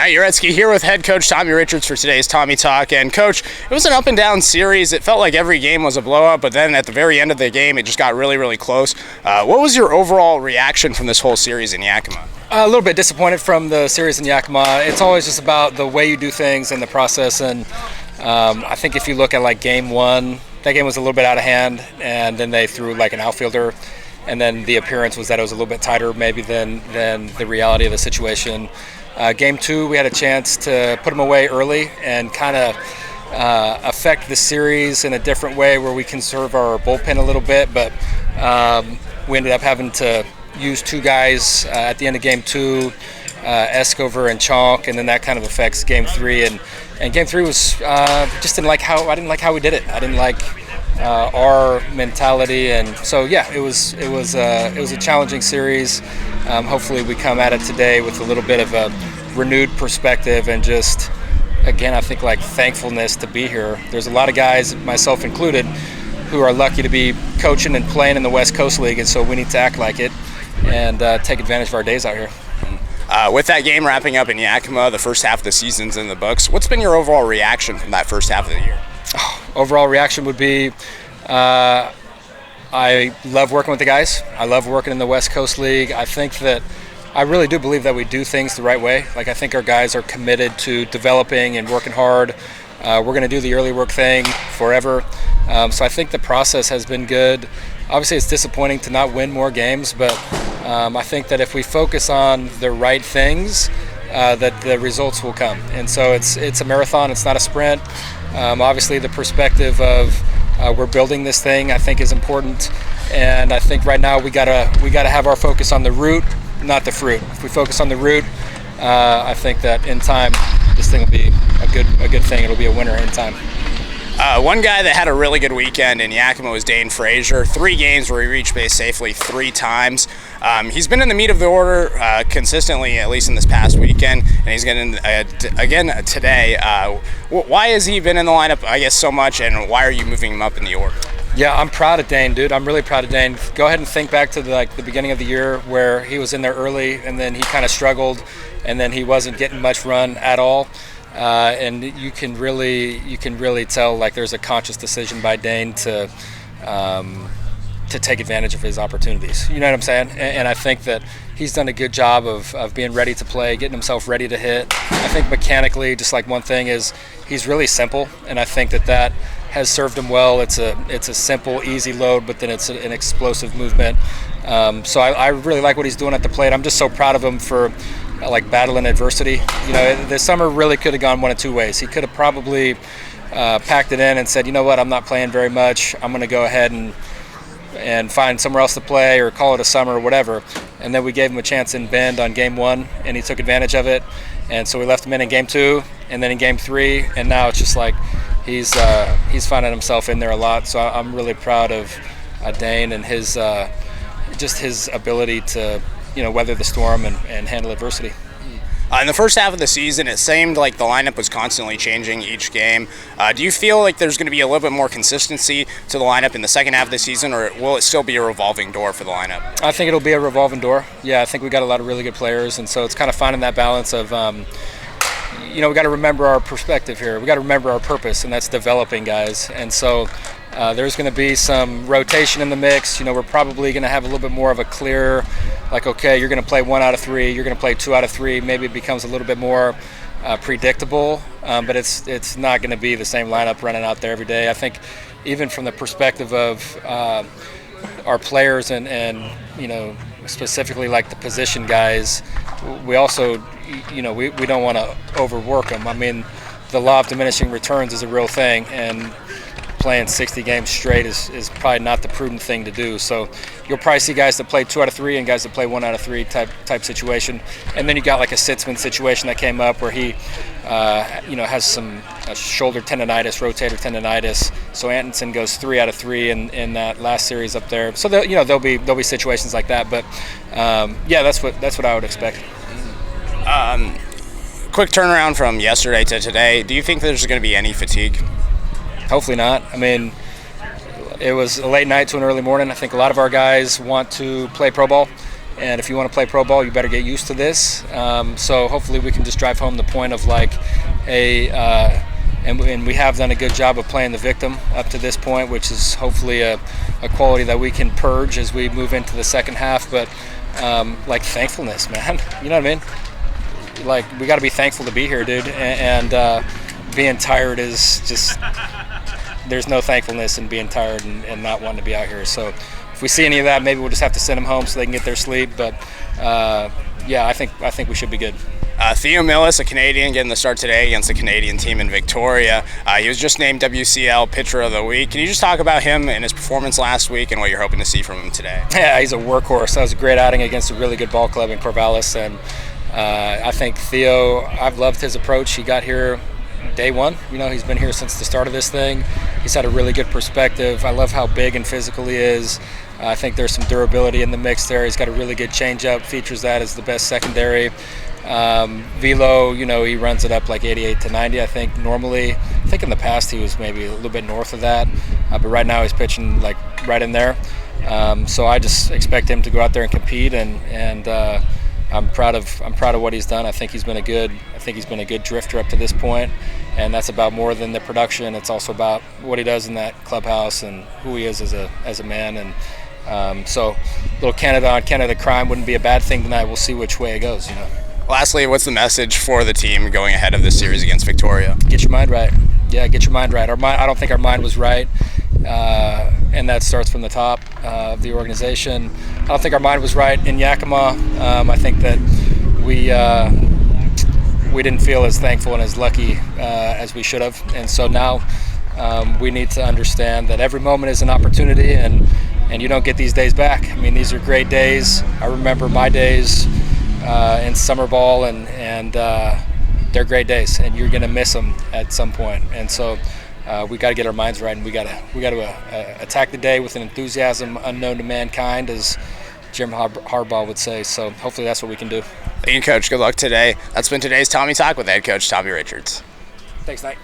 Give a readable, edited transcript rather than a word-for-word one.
Knight Jarecki here with head coach Tommy Richards for today's Tommy Talk. And coach, it was an up and down series. It felt like every game was a blowout, but then at the very end of the game, it just got really, really close. What was your overall reaction from this whole series in Yakima? A little bit disappointed from the series in Yakima. It's always just about the way you do things and the process. And I think if you look at like game one, that game was a little bit out of hand, and then they threw like an outfielder. And then the appearance was that it was a little bit tighter maybe than the reality of the situation. Game two, we had a chance to put them away early and kind of affect the series in a different way where we conserve our bullpen a little bit, but we ended up having to use two guys at the end of game two, Escover and Chonk, and then that kind of affects game three. And game three was I didn't like how we did it. I didn't like our mentality, and so yeah, it was a challenging series. Hopefully we come at it today with a little bit of a renewed perspective and just, again, I think like thankfulness to be here. There's a lot of guys, myself included, who are lucky to be coaching and playing in the West Coast League, and so we need to act like it and take advantage of our days out here. With that game wrapping up in Yakima, the first half of the season's in the books. What's been your overall reaction from that first half of the year? Overall reaction would be I love working with the guys. I love working in the West Coast League. I think that I really do believe that we do things the right way. Like, I think our guys are committed to developing and working hard. We're going to do the early work thing forever. So I think the process has been good. Obviously, it's disappointing to not win more games, but I think that if we focus on the right things, that the results will come. And so it's a marathon. It's not a sprint. Obviously, the perspective of we're building this thing, I think, is important. And I think right now we gotta have our focus on the root, not the fruit. If we focus on the root, I think that in time this thing will be a good thing. It'll be a winner in time. One guy that had a really good weekend in Yakima was Dane Frazier. 3 games where he reached base safely 3 times. He's been in the meat of the order consistently, at least in this past weekend, and he's getting again today. Why has he been in the lineup, I guess, so much, and why are you moving him up in the order? Yeah, I'm proud of Dane, dude. I'm really proud of Dane. Go ahead and think back to the beginning of the year where he was in there early, and then he kind of struggled, and then he wasn't getting much run at all. And you can really tell like there's a conscious decision by Dane to take advantage of his opportunities. You know what I'm saying? And I think that he's done a good job of being ready to play, getting himself ready to hit. I think mechanically, just like one thing is he's really simple, and I think that has served him well. It's a simple, easy load, but then it's an explosive movement. So I really like what he's doing at the plate. I'm just so proud of him for like battling adversity. You know, this summer really could have gone one of two ways. He could have probably packed it in and said, you know what, I'm not playing very much. I'm going to go ahead and find somewhere else to play or call it a summer or whatever. And then we gave him a chance in Bend on game 1, and he took advantage of it. And so we left him in game 2, and then in game 3, and now it's just like he's finding himself in there a lot. So I'm really proud of Dane and his just his ability to weather the storm and handle adversity. In the first half of the season, it seemed like the lineup was constantly changing each game. Do you feel like there's going to be a little bit more consistency to the lineup in the second half of the season, or will it still be a revolving door for the lineup? I think it'll be a revolving door. Yeah, I think we got a lot of really good players, and so it's kind of finding that balance of, we got to remember our perspective here. We got to remember our purpose, and that's developing guys. And so there's going to be some rotation in the mix. We're probably going to have a little bit more of a clear, like, okay, you're going to play 1 out of 3, you're going to play 2 out of 3. Maybe it becomes a little bit more predictable, but it's not going to be the same lineup running out there every day. I think even from the perspective of our players and specifically like the position guys, we also, we don't want to overwork them. I mean, the law of diminishing returns is a real thing, and playing 60 games straight is probably not the prudent thing to do. So you'll probably see guys that play 2 out of 3 and guys that play 1 out of 3 type situation. And then you got like a Sitzman situation that came up where he has some shoulder tendonitis, rotator tendonitis. So Antonsen goes 3 out of 3 in that last series up there. So there'll be situations like that. But that's what I would expect. Quick turnaround from yesterday to today. Do you think there's going to be any fatigue? Hopefully not. I mean, it was a late night to an early morning. I think a lot of our guys want to play pro ball, and if you want to play pro ball, you better get used to this. So hopefully we can just drive home the point of like and we have done a good job of playing the victim up to this point, which is hopefully a quality that we can purge as we move into the second half. But like thankfulness, man, you know what I mean? Like we got to be thankful to be here, dude. And being tired is just, there's no thankfulness in being tired and not wanting to be out here. So if we see any of that, maybe we'll just have to send them home so they can get their sleep. But yeah, I think we should be good. Theo Millis, a Canadian, getting the start today against the Canadian team in Victoria. He was just named WCL Pitcher of the Week. Can you just talk about him and his performance last week and what you're hoping to see from him today? Yeah, he's a workhorse. That was a great outing against a really good ball club in Corvallis. And I think Theo, I've loved his approach. He got here day one. You know, he's been here since the start of this thing. He's had a really good perspective. I love how big and physical he is. I think there's some durability in the mix there. He's got a really good changeup, features that as the best secondary. Velo, you know, he runs it up like 88 to 90, I think, normally. I think in the past he was maybe a little bit north of that, but right now he's pitching like right in there. So I just expect him to go out there and compete, and I'm proud of what he's done. I think he's been a good drifter up to this point, and that's about more than the production. It's also about what he does in that clubhouse and who he is as a man. And so, little Canada on Canada crime wouldn't be a bad thing tonight. We'll see which way it goes, you know. Lastly, what's the message for the team going ahead of this series against Victoria? Get your mind right. Yeah, get your mind right. I don't think our mind was right, and that starts from the top of the organization. I don't think our mind was right in Yakima. I think that we didn't feel as thankful and as lucky as we should have, and so now we need to understand that every moment is an opportunity, and you don't get these days back. I mean, these are great days. I remember my days in summer ball, and they're great days, and you're going to miss them at some point. And so we got to get our minds right, and we got to attack the day with an enthusiasm unknown to mankind, as Jim Harbaugh would say. So hopefully that's what we can do. Thank you, Coach. Good luck today. That's been today's Tommy Talk with head coach Tommy Richards. Thanks, Knight.